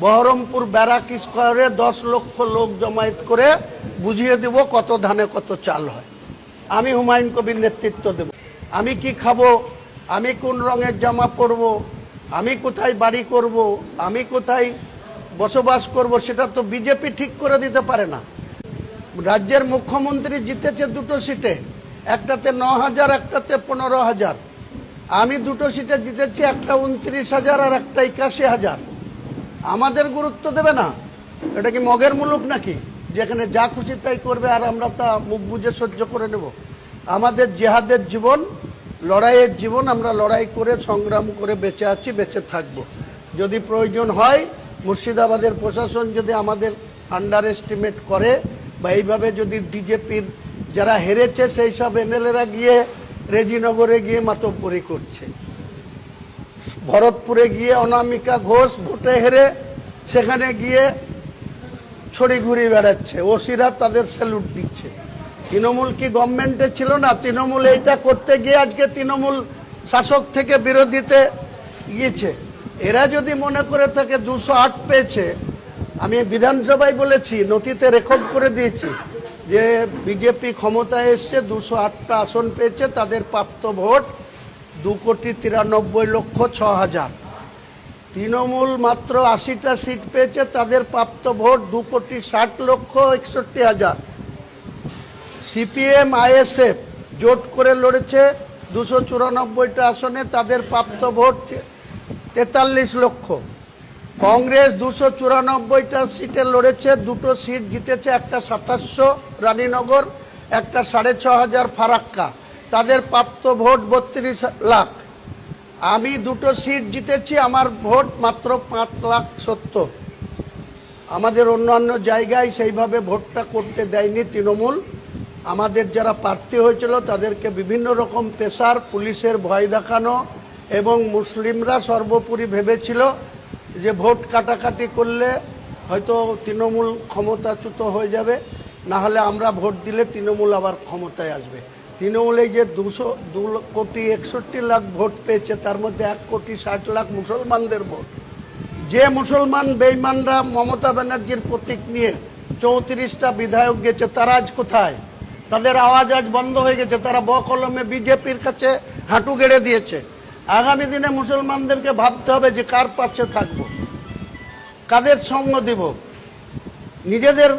Baharampur barrack স্কোয়ারে 10 লক্ষ লোক জমায়েত করে বুঝিয়ে দেব কত ধানে কত চাল হয়। আমি হুমায়ুন কবির নেতৃত্ব দেব। আমি কি খাবো, আমি কোন রঙের জামা পরব, আমি কোথায় বাড়ি করব, আমি কোথায় বসবাস করব, সেটা তো বিজেপি ঠিক করে দিতে পারে না। রাজ্যের মুখ্যমন্ত্রী জিতেছে 2টো সিটে, একটাতে 9,000, একটাতে 15,000। আমি 2টো সিটে জিতেছি, একটা 29,000 আর একটা 81,000। আমাদের গুরুত্ব দেবে না? এটা কি মগের মুলুক নাকি, যেখানে যা খুশি তাই করবে আর আমরা তা মুখ বুঝে সহ্য করে নেব? আমাদের জেহাদের জীবন, লড়াইয়ের জীবন, আমরা লড়াই করে সংগ্রাম করে বেঁচে আছি, বেঁচে থাকব। যদি প্রয়োজন হয়, মুর্শিদাবাদের প্রশাসন যদি আমাদের আন্ডার এস্টিমেট করে বা এইভাবে যদি বিজেপির যারা হেরেছে সেই সব এমএলএরা গিয়ে রেজিনগরে গিয়ে মাতব্বরি করছে, ভরতপুরে গিয়ে অনামিকা ঘোষ ভোটে হেরে সেখানে গিয়ে ছড়ি ঘুরি বেড়াচ্ছে, ওসিরা তাদের স্যালুট দিচ্ছে। তৃণমূল কি গভর্নমেন্টে ছিল না? তৃণমূল এইটা করতে গিয়ে আজকে তৃণমূল শাসক থেকে বিরোধীতে গিয়েছে। এরা যদি মনে করে থাকে 208 পেয়েছে, আমি বিধানসভায় বলেছি, নথিতে রেকর্ড করে দিয়েছি যে বিজেপি ক্ষমতায় এসছে, 208টা আসন পেয়েছে, তাদের প্রাপ্ত ভোট 2,93,06,000। তৃণমূল মাত্র 80টা সিট পেয়েছে, তাদের প্রাপ্ত ভোট 2,60,61,000। সিপিএম আইএসএফ জোট করে লড়েছে 294টা আসনে, তাদের প্রাপ্ত ভোট 43 লক্ষ। কংগ্রেস 294টা সিটে লড়েছে, 2টো সিট জিতেছে, একটা 2700 রানীনগর, একটা 6,500 ফারাক্কা, তাদের প্রাপ্ত ভোট 32 লাখ। আমি 2টো সিট জিতেছি, আমার ভোট মাত্র 5,70,000। আমাদের অন্যান্য জায়গায় সেইভাবে ভোটটা করতে দেয়নি তৃণমূল। আমাদের যারা প্রার্থী হয়েছিল তাদেরকে বিভিন্ন রকম প্রেসার, পুলিশের ভয় দেখানো, এবং মুসলিমরা সর্বোপরি ভেবেছিল যে ভোট কাটাকাটি করলে হয়তো তৃণমূল ক্ষমতাচ্যুত হয়ে যাবে, না হলে আমরা ভোট দিলে তৃণমূল আবার ক্ষমতায় আসবে। তৃণমূল এই যে 2,61,00,000 ভোট পেয়েছে, তার মধ্যে 1,60,00,000 মুসলমানদের ভোট। যে মুসলমান বেঈমানরা মমতা ব্যানার্জির প্রতীক নিয়ে 34টা বিধায়ক গেছে, তারা আজ কোথায়? তাদের আওয়াজ আজ বন্ধ হয়ে গেছে, তারা বকলমে বিজেপির কাছে হাঁটু গেড়ে দিয়েছে। আগামী দিনে মুসলমানদেরকে ভাবতে হবে যে কার পাশে থাকবো, কাদের সঙ্গ দিব। নিজেদের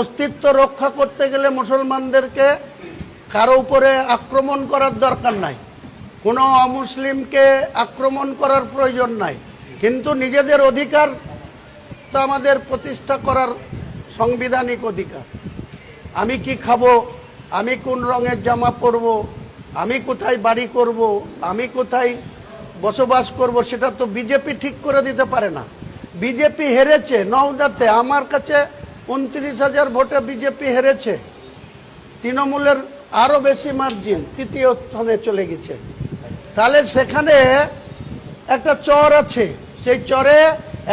অস্তিত্ব রক্ষা করতে গেলে মুসলমানদেরকে কারো উপরে আক্রমণ করার দরকার নাই, কোনো অমুসলিমকে আক্রমণ করার প্রয়োজন নাই, কিন্তু নিজেদের অধিকার তো আমাদের প্রতিষ্ঠা করার সাংবিধানিক অধিকার। আমি কি খাবো, আমি কোন রঙের জামা পরব, আমি কোথায় বাড়ি করব, আমি কোথায় বসবাস করব, সেটা তো বিজেপি ঠিক করে দিতে পারে না। বিজেপি হেরেছে নওদাতে, আমার কাছে 29,000 ভোটে বিজেপি হেরেছে। তৃণমূলের আরো বেশি মার্জিন, 3য় স্থানে চলে গেছে। তাহলে সেখানে একটা চর আছে, সেই চরে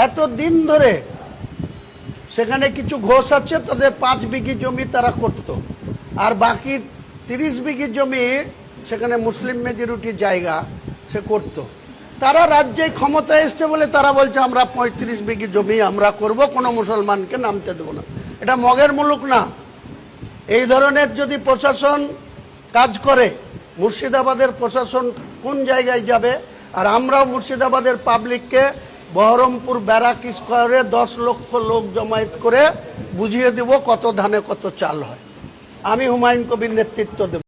এত দিন ধরে সেখানে কিছু ঘোষ আছে, তাদের 5 বিঘি জমি তারা করত, আর বাকি 30 বিঘি জমি সেখানে মুসলিম মেজরিটি জায়গা সে করত। তারা রাজ্যে ক্ষমতায় এসছে বলে তারা বলছে আমরা 35 বিঘি জমি আমরা করব, কোনো মুসলমানকে নামতে দেব না। এটা মগের মুলুক না। এই ধরনের যদি প্রশাসন কাজ করে, মুর্শিদাবাদের প্রশাসন কোন জায়গায় যাবে? আর আমরাও মুর্শিদাবাদের পাবলিককে বহরমপুর ব্যারাক স্কোয়ারে 10 লক্ষ লোক জমায়েত করে বুঝিয়ে দেব কত ধানে কত চাল হয়। আমি হুমায়ুন কবির নেতৃত্ব দেব।